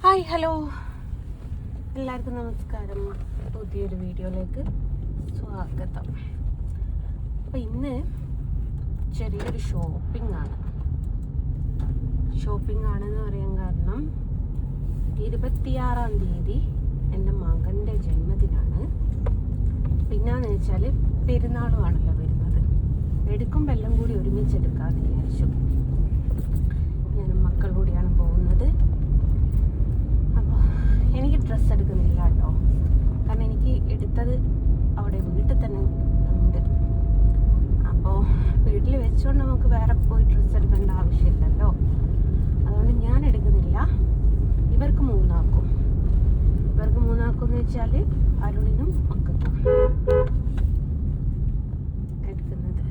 Hi hello എല്ലാവർക്കും നമസ്കാരം. പുതിയൊരു വീഡിയോയിലേക്ക് സ്വാഗതം. അപ്പോൾ ഇന്ന് ചെറിയൊരു ഷോപ്പിംഗ് ആണെന്ന് പറയാൻ കാരണം 26-ാം തീയതി എൻ്റെ മകൻ്റെ ജന്മദിനാണ്. പിന്നെന്ന് വെച്ചാൽ പെരുന്നാളുമാണല്ലോ വരുന്നത്. എടുക്കുമ്പോൾ എല്ലാം കൂടി ഒരുമിച്ചെടുക്കാമെന്ന് വിചാരിച്ചു. ഞാനും മക്കളൂടെയാണ് പോകുന്നത്. അപ്പോൾ എനിക്ക് ഡ്രസ്സ് എടുക്കുന്നില്ല കേട്ടോ, കാരണം എനിക്ക് എടുത്തത് അവിടെ വീട്ടിൽ തന്നെ ഉണ്ട്. അപ്പോൾ വീട്ടിൽ വെച്ചുകൊണ്ട് നമുക്ക് വേറെ പോയി ഡ്രസ്സ് എടുക്കേണ്ട ആവശ്യമില്ലല്ലോ. അതുകൊണ്ട് ഞാൻ എടുക്കുന്നില്ല. ഇവർക്ക് മൂന്നാക്കും എന്ന് വെച്ചാൽ അരുണിനും മക്കൾക്കും എടുക്കുന്നത്.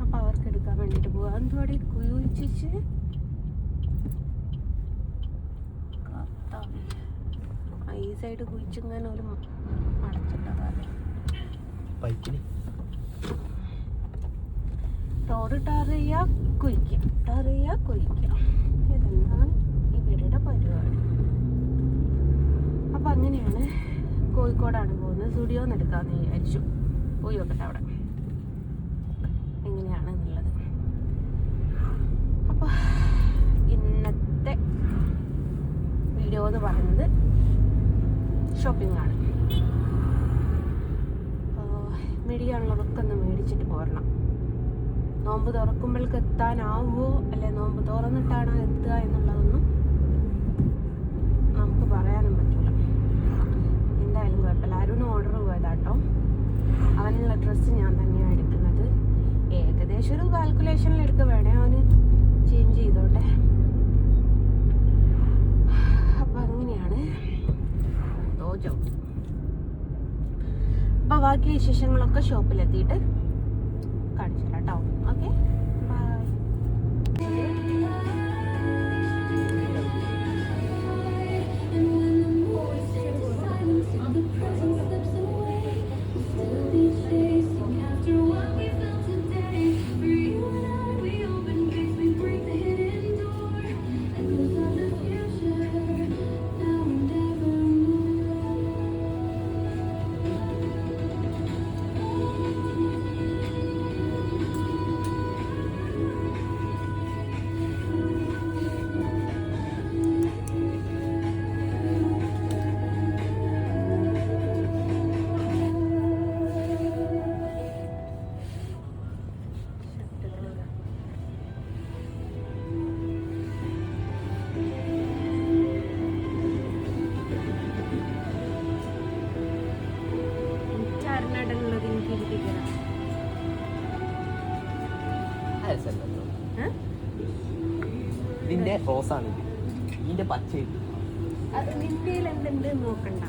അപ്പോൾ അവർക്ക് എടുക്കാൻ വേണ്ടിയിട്ട് പോവാം. എന്തുവാടി കുഴിച്ചിച്ച് ഈ സൈഡ് കുഴിച്ചിങ്ങനെ ഒരു മടച്ചിട്ടതാല്ലേ റോഡ് ടാർ ചെയ്യുക, കുഴിക്കുക. ഇതെന്താണ് ഇവരുടെ പരിപാടി. അപ്പം അങ്ങനെയാണ്. കോഴിക്കോടാണ് പോകുന്നത്. സ്റ്റുഡിയോന്ന് എടുക്കാമെന്ന് വിചാരിച്ചു. പോയി നോക്കട്ടെ അവിടെ എങ്ങനെയാണെന്നുള്ളത്. അപ്പോൾ ഇന്നത്തെ വീഡിയോ എന്ന് പറയുന്നത് ഷോപ്പിംഗ് ആണ്. മേടിക്കാനുള്ളതൊക്കെ ഒന്ന് മേടിച്ചിട്ട് പോരണം. നോമ്പ് തുറക്കുമ്പോഴേക്ക് എത്താനാവുമോ അല്ലെ നോമ്പ് തുറന്നിട്ടാണോ എത്തുക എന്നുള്ളതൊന്നും നമുക്ക് പറയാനും പറ്റില്ല. എന്തായാലും കുഴപ്പമില്ല. അരുണ് ഓർഡർ പോയതാട്ടോ. അവനുള്ള ഡ്രസ്സ് ഞാൻ തന്നെയാണ് എടുക്കുന്നത്. ഏകദേശം ഒരു കാൽക്കുലേഷനിൽ എടുക്കുക. വേണേ അവന് ചേഞ്ച് ചെയ്തോട്ടെ. അപ്പം അങ്ങനെയാണ്. അപ്പോൾ ബാക്കി വിശേഷങ്ങളൊക്കെ ഷോപ്പിലെത്തിയിട്ട് കാണിച്ചു തരാം കേട്ടോ. Okay, bye. ഇതിന്റെ റോസാണ്, ഇതിന്റെ പച്ചയില്ല. അത് നിന്റെയിൽ എന്തുണ്ട് നോക്കണ്ട.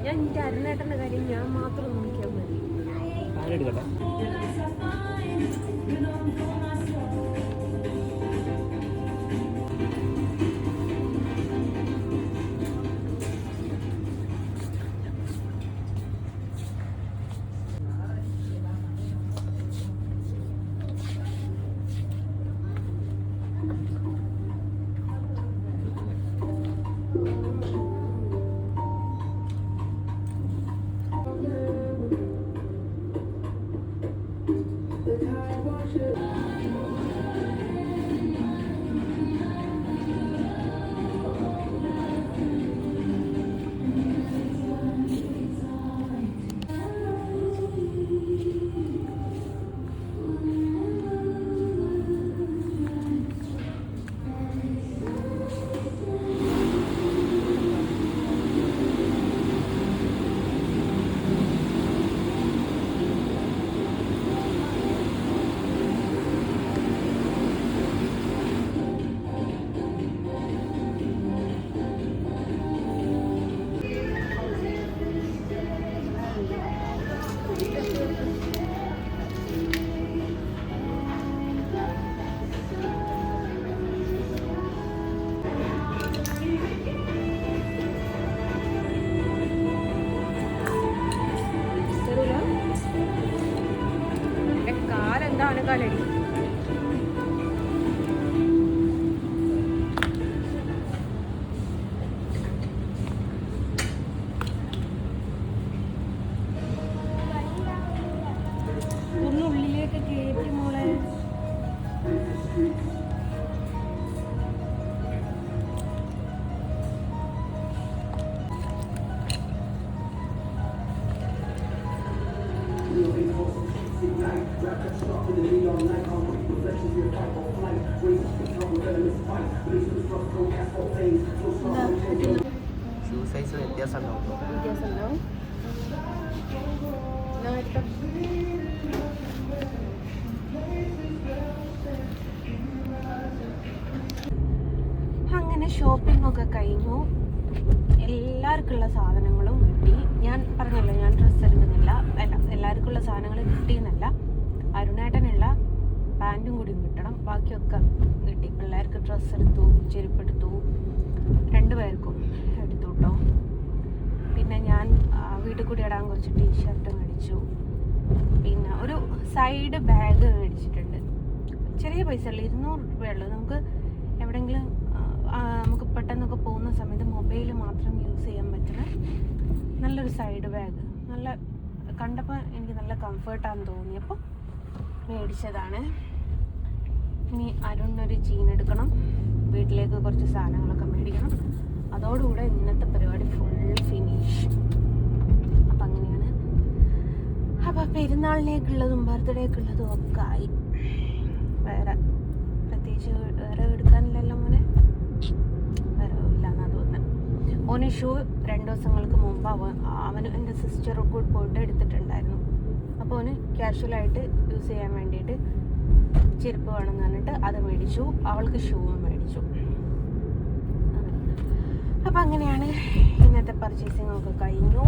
ഞാൻ എന്റെ അരുണേട്ടന്റെ കാര്യം ഞാൻ മാത്രം നോക്കിയാൽ മതി. എടുക്കട്ടെ. ഷൂ സൈസ് വ്യത്യാസം ഉണ്ടാവും. വ്യത്യാസമുണ്ടാവും. ഞാൻ എടുത്തോ. അങ്ങനെ ഷോപ്പിംഗ് ഒക്കെ കഴിഞ്ഞു. എല്ലാവർക്കുള്ള സാധനങ്ങളും കിട്ടി. ഞാൻ പറഞ്ഞല്ലോ ഞാൻ ഡ്രസ്സ് എടുക്കുന്നില്ല. അല്ല, എല്ലാവർക്കുള്ള സാധനങ്ങൾ കിട്ടിയെന്നല്ല, അരുണേട്ടനുള്ള പാൻറ്റും കൂടി കിട്ടണം. ബാക്കിയൊക്കെ കിട്ടി. പിള്ളേർക്ക് ഡ്രസ്സ് എടുത്തു, ചെരുപ്പെടുത്തു, 2 പേർക്കും എടുത്തു കേട്ടോ. പിന്നെ ഞാൻ വീട്ടിൽ കൂടി ഇടാൻ കുറച്ച് ടീഷർട്ട് മേടിച്ചു. പിന്നെ ഒരു സൈഡ് ബാഗ് മേടിച്ചിട്ടുണ്ട്. ചെറിയ പൈസ ഉള്ളു, 200 രൂപയുള്ളൂ. നമുക്ക് എവിടെയെങ്കിലും നമുക്ക് പെട്ടെന്നൊക്കെ പോകുന്ന സമയത്ത് മൊബൈൽ മാത്രം യൂസ് ചെയ്യാൻ പറ്റുന്ന നല്ലൊരു സൈഡ് ബാഗ്. നല്ല കണ്ടപ്പോൾ എനിക്ക് നല്ല കംഫർട്ടാണെന്ന് തോന്നിയപ്പോൾ മേടിച്ചതാണ്. ഇനി അരുണിനൊരു ജീൻ എടുക്കണം, വീട്ടിലേക്ക് കുറച്ച് സാധനങ്ങളൊക്കെ മേടിക്കണം. അതോടുകൂടെ ഇന്നത്തെ പരിപാടി ഫുൾ ഫിനിഷ്. അപ്പം അങ്ങനെയാണ്. അപ്പം പെരുന്നാളിലേക്കുള്ളതും ബർത്ത്ഡേക്കുള്ളതും ഒക്കെ ആയി. വേറെ പ്രത്യേകിച്ച് വേറെ എടുക്കാനില്ലല്ലോ മോനെ, വേറെ ഇല്ലാന്നാ തോന്നുന്നത്. ഓന് ഷൂ 2 ദിവസങ്ങൾക്ക് മുമ്പ് അവന് എൻ്റെ സിസ്റ്റർ കൂടെ പോയിട്ട് എടുത്തിട്ടുണ്ടായിരുന്നു. അപ്പോൾ ഓന് ക്യാഷ്വലായിട്ട് യൂസ് ചെയ്യാൻ വേണ്ടിയിട്ട് ചെരുപ്പ് വേണമെന്ന് പറഞ്ഞിട്ട് അത് മേടിച്ചു. അവൾക്ക് ഷൂവും മേടിച്ചു. അപ്പം അങ്ങനെയാണ് ഇന്നത്തെ പർച്ചേസിംഗ് ഒക്കെ കഴിഞ്ഞു.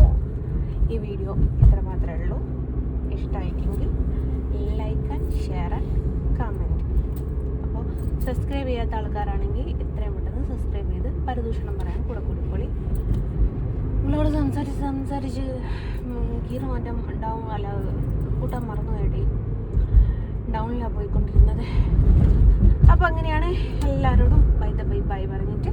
ഈ വീഡിയോ ഇത്ര മാത്രമേ ഉള്ളൂ. ഇഷ്ടമായിട്ടെങ്കിൽ like and share and comment. അപ്പോൾ സബ്സ്ക്രൈബ് ചെയ്യാത്ത ആൾക്കാരാണെങ്കിൽ എത്രയും പെട്ടെന്ന് സബ്സ്ക്രൈബ് ചെയ്ത് പരദൂഷണം പറയാൻ കൂടെ കൂടിക്കോളി. നിങ്ങളോട് സംസാരിച്ച് ഗീറ് മാറ്റം ഉണ്ടാവും. അല്ല, കൂട്ടാൻ മറന്നു വേണ്ടി ഡൗണിലാണ് പോയിക്കൊണ്ടിരുന്നത്. അപ്പോൾ അങ്ങനെയാണ്. എല്ലാവരോടും ബൈ പറഞ്ഞിട്ട്